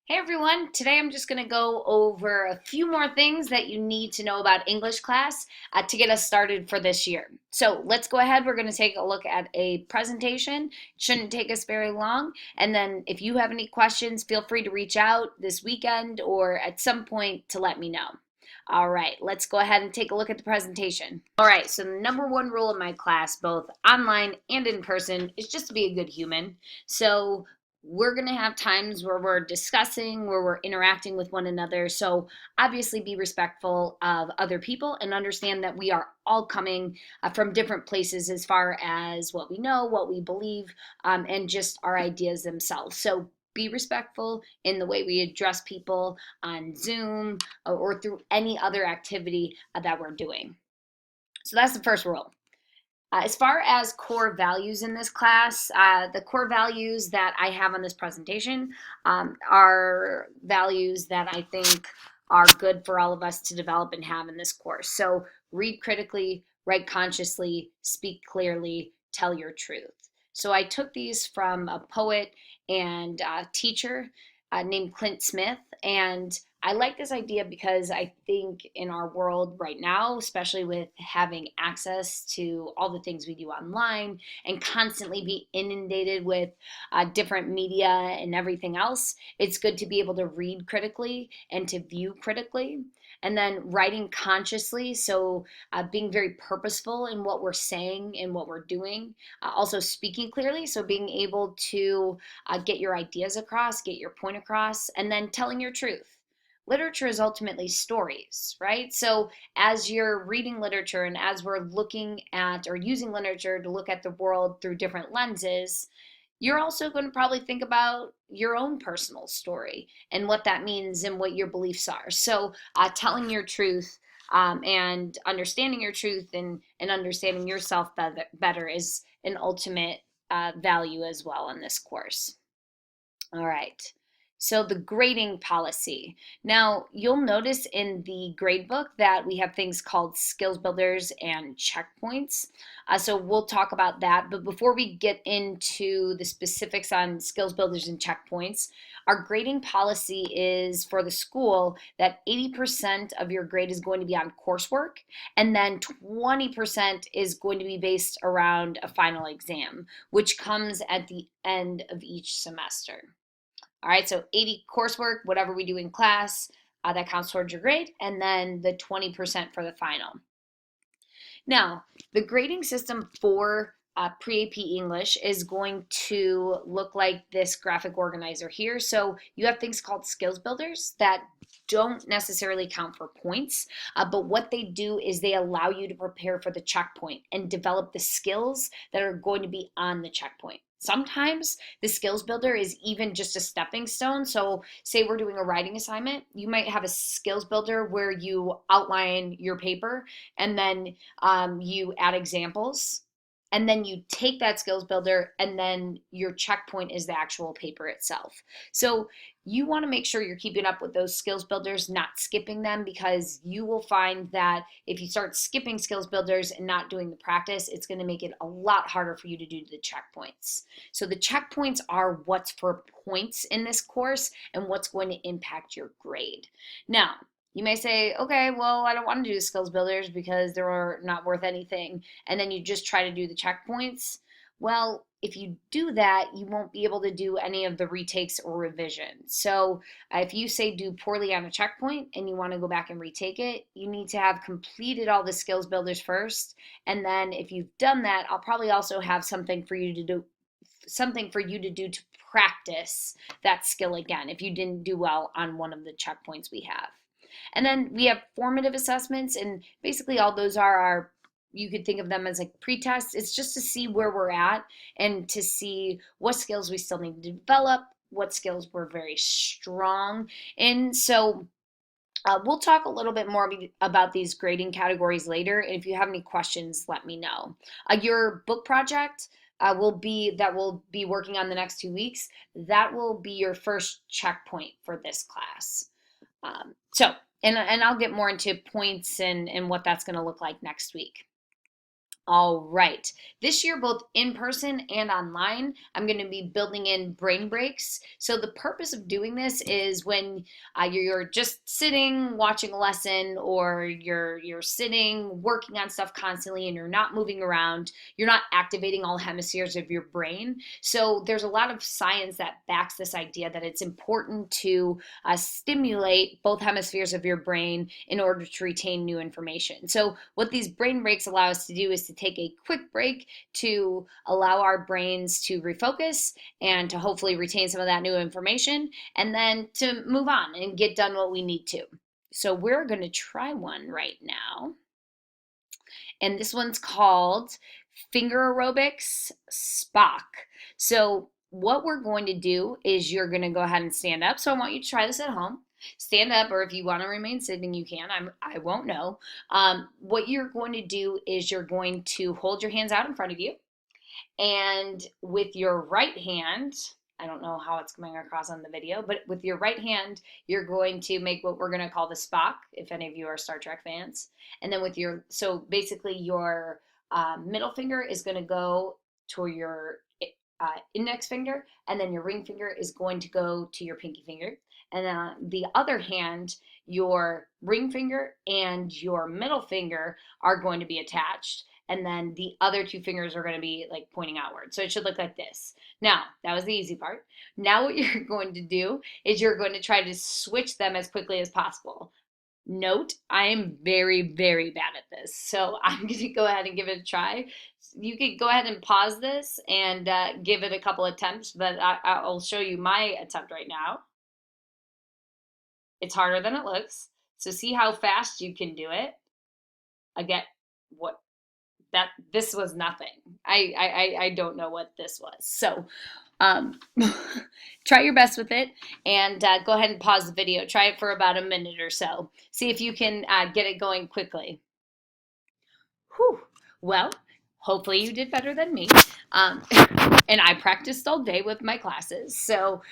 Hey everyone, today I'm just going to go over a few more things that you need to know about English class to get us started for this year. So let's go ahead. We're going to take a look at a presentation. It shouldn't take us very long. And then if you have any questions, feel free to reach out this weekend or at some point to let me know. All right, let's go ahead and take a look at the presentation. All right, so the number one rule in my class, both online and in person, is just to be a good human. So we're going to have times where we're discussing, where we're interacting with one another. So obviously be respectful of other people and understand that we are all coming from different places as far as what we know, what we believe, and just our ideas themselves. So be respectful in the way we address people on Zoom or through any other activity that we're doing. So that's the first rule. As far as core values in this class, the core values that I have on this presentation are values that I think are good for all of us to develop and have in this course. So read critically, write consciously, speak clearly, tell your truth. So I took these from a poet and teacher named Clint Smith, and I like this idea because I think in our world right now, especially with having access to all the things we do online and constantly be inundated with different media and everything else, it's good to be able to read critically and to view critically. And then writing consciously, so being very purposeful in what we're saying and what we're doing. Also speaking clearly, so being able to get your ideas across, get your point across, and then telling your truth. Literature is ultimately stories, right? So as you're reading literature and as we're looking at or using literature to look at the world through different lenses, you're also going to probably think about your own personal story and what that means and what your beliefs are. So telling your truth and understanding your truth and understanding yourself better is an ultimate value as well in this course. All right. So the grading policy. Now, you'll notice in the grade book that we have things called skills builders and checkpoints. So we'll talk about that. But before we get into the specifics on skills builders and checkpoints, our grading policy is for the school that 80% of your grade is going to be on coursework, and then 20% is going to be based around a final exam, which comes at the end of each semester. All right, so 80 coursework, whatever we do in class, that counts towards your grade, and then the 20% for the final. Now, the grading system for pre-AP English is going to look like this graphic organizer here. So you have things called skills builders that don't necessarily count for points, but what they do is they allow you to prepare for the checkpoint and develop the skills that are going to be on the checkpoint. Sometimes the skills builder is even just a stepping stone. So, say we're doing a writing assignment, you might have a skills builder where you outline your paper and then you add examples, and then you take that skills builder, and then your checkpoint is the actual paper itself. So you want to make sure you're keeping up with those skills builders, not skipping them, because you will find that if you start skipping skills builders and not doing the practice, it's going to make it a lot harder for you to do the checkpoints. So the checkpoints are what's for points in this course and what's going to impact your grade. Now, you may say, okay, well, I don't want to do skills builders because they're not worth anything. And then you just try to do the checkpoints. Well, if you do that, you won't be able to do any of the retakes or revisions. So if you say do poorly on a checkpoint and you want to go back and retake it, you need to have completed all the skills builders first. And then if you've done that, I'll probably also have something for you to do to practice that skill again if you didn't do well on one of the checkpoints we have. And then we have formative assessments, and basically all those are our, you could think of them as like pre-tests. It's just to see where we're at and to see what skills we still need to develop, what skills we're very strong in. So we'll talk a little bit more about these grading categories later. And if you have any questions, let me know. Your book project we'll be working on the next 2 weeks. That will be your first checkpoint for this class. So, and I'll get more into points and what that's going to look like next week. All right. This year, both in person and online, I'm going to be building in brain breaks. So, the purpose of doing this is when you're just sitting watching a lesson, or you're sitting working on stuff constantly and you're not moving around, you're not activating all hemispheres of your brain. So, there's a lot of science that backs this idea that it's important to stimulate both hemispheres of your brain in order to retain new information. So, what these brain breaks allow us to do is to take a quick break to allow our brains to refocus and to hopefully retain some of that new information, and then to move on and get done what we need to. So, we're going to try one right now. And this one's called Finger Aerobics Spock. So, what we're going to do is you're going to go ahead and stand up. So, I want you to try this at home. Stand up, or if you want to remain sitting, you can. I won't know. What you're going to do is you're going to hold your hands out in front of you, and with your right hand, I don't know how it's coming across on the video, but with your right hand, you're going to make what we're going to call the Spock, if any of you are Star Trek fans. And then so basically your middle finger is going to go to your index finger, and then your ring finger is going to go to your pinky finger. And then on the other hand, your ring finger and your middle finger are going to be attached, and then the other two fingers are going to be like pointing outward. So it should look like this. Now, that was the easy part. Now what you're going to do is you're going to try to switch them as quickly as possible. Note, I am very, very bad at this. So I'm going to go ahead and give it a try. You could go ahead and pause this and give it a couple attempts, but I'll show you my attempt right now. It's harder than it looks. So see how fast you can do it. Again, what that this was nothing. I don't know what this was. So um, try your best with it, and go ahead and pause the video. Try it for about a minute or so. See if you can get it going quickly. Whew. Well, hopefully you did better than me. And I practiced all day with my classes. So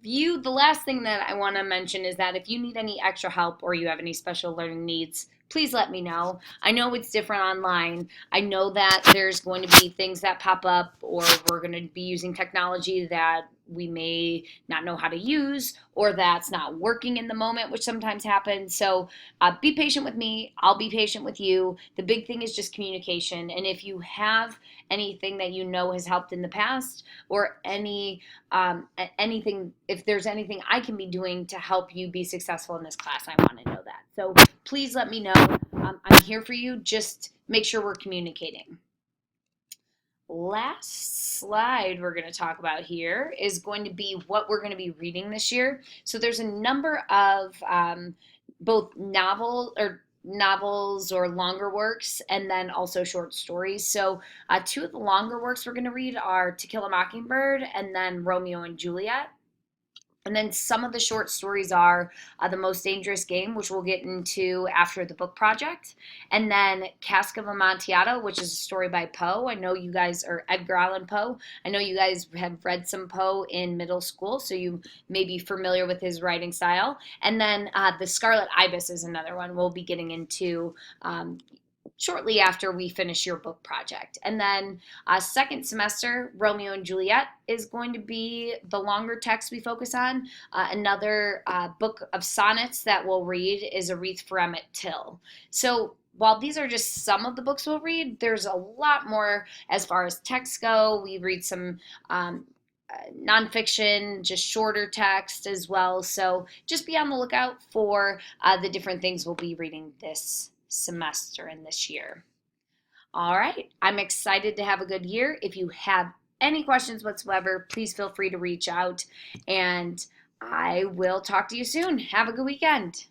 the last thing that I want to mention is that if you need any extra help or you have any special learning needs, please let me know. I know it's different online. I know that there's going to be things that pop up, or we're going to be using technology that we may not know how to use, or that's not working in the moment, which sometimes happens. So be patient with me. I'll be patient with you. The big thing is just communication. And if you have anything that you know has helped in the past, or anything, if there's anything I can be doing to help you be successful in this class, I want to know that. So please let me know. I'm here for you. Just make sure we're communicating. Last slide we're going to talk about here is going to be what we're going to be reading this year. So there's a number of both novels or longer works, and then also short stories. So two of the longer works we're going to read are To Kill a Mockingbird and then Romeo and Juliet. And then some of the short stories are The Most Dangerous Game, which we'll get into after the book project. And then Cask of Amontillado, which is a story by Poe. I know you guys, or Edgar Allan Poe. I know you guys have read some Poe in middle school, so you may be familiar with his writing style. And then The Scarlet Ibis is another one we'll be getting into shortly after we finish your book project. And then second semester, Romeo and Juliet is going to be the longer text we focus on. Another book of sonnets that we'll read is A Wreath for Emmett Till. So while these are just some of the books we'll read, there's a lot more as far as texts go. We read some nonfiction, just shorter text as well. So just be on the lookout for the different things we'll be reading this semester and this year. All right, I'm excited to have a good year. If you have any questions whatsoever, please feel free to reach out, and I will talk to you soon. Have a good weekend.